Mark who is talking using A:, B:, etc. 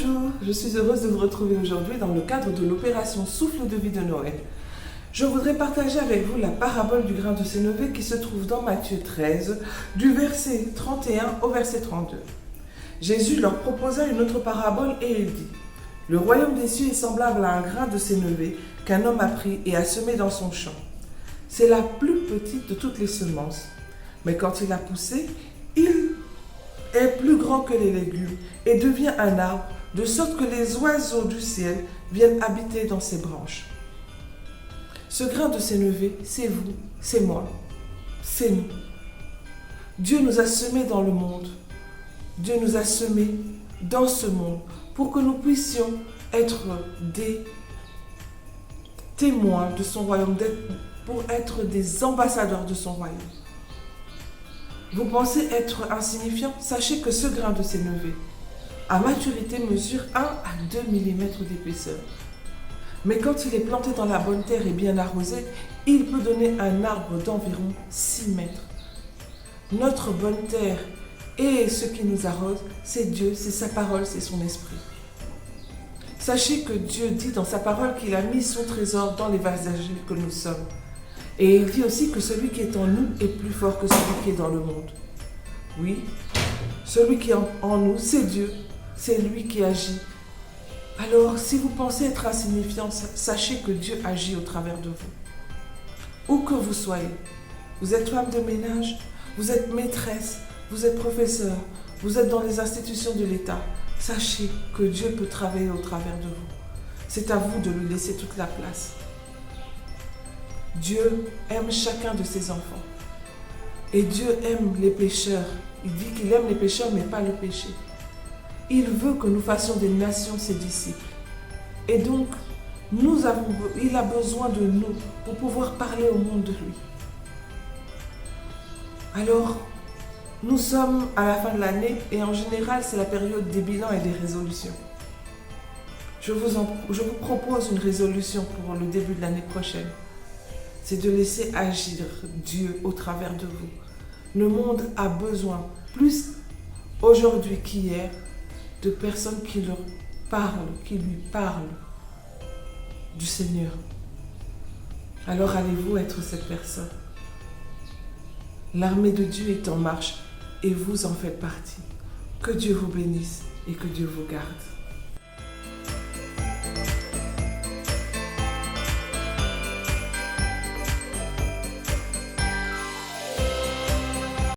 A: Bonjour, je suis heureuse de vous retrouver aujourd'hui dans le cadre de l'opération Souffle de vie de Noël. Je voudrais partager avec vous la parabole du grain de sénévé qui se trouve dans Matthieu 13, du verset 31 au verset 32. Jésus leur proposa une autre parabole et il dit : Le royaume des cieux est semblable à un grain de sénévé qu'un homme a pris et a semé dans son champ. C'est la plus petite de toutes les semences, mais quand il a poussé, il est plus grand que les légumes et devient un arbre, de sorte que les oiseaux du ciel viennent habiter dans ses branches. Ce grain de sénévé, c'est vous, c'est moi, c'est nous. Dieu nous a semés dans le monde. Dieu nous a semés dans ce monde pour que nous puissions être des témoins de son royaume, pour être des ambassadeurs de son royaume. Vous pensez être insignifiant? Sachez que ce grain de sénévé, à maturité, mesure 1 à 2 mm d'épaisseur. Mais quand il est planté dans la bonne terre et bien arrosé, il peut donner un arbre d'environ 6 mètres. Notre bonne terre et ce qui nous arrose, c'est Dieu, c'est sa parole, c'est son esprit. Sachez que Dieu dit dans sa parole qu'il a mis son trésor dans les vases agiles que nous sommes. Et il dit aussi que celui qui est en nous est plus fort que celui qui est dans le monde. Oui, celui qui est en nous, c'est Dieu, c'est lui qui agit. Alors, si vous pensez être insignifiant, sachez que Dieu agit au travers de vous. Où que vous soyez, vous êtes femme de ménage, vous êtes maîtresse, vous êtes professeur, vous êtes dans les institutions de l'État, sachez que Dieu peut travailler au travers de vous. C'est à vous de lui laisser toute la place. Dieu aime chacun de ses enfants. Et Dieu aime les pécheurs. Il dit qu'il aime les pécheurs, mais pas le péché. Il veut que nous fassions des nations ses disciples. Et donc, il a besoin de nous pour pouvoir parler au monde de lui. Alors, nous sommes à la fin de l'année et en général, c'est la période des bilans et des résolutions. Je vous propose une résolution pour le début de l'année prochaine. C'est de laisser agir Dieu au travers de vous. Le monde a besoin, plus aujourd'hui qu'hier, de personnes qui leur parlent, qui lui parlent du Seigneur. Alors allez-vous être cette personne? L'armée de Dieu est en marche et vous en faites partie. Que Dieu vous bénisse et que Dieu vous garde.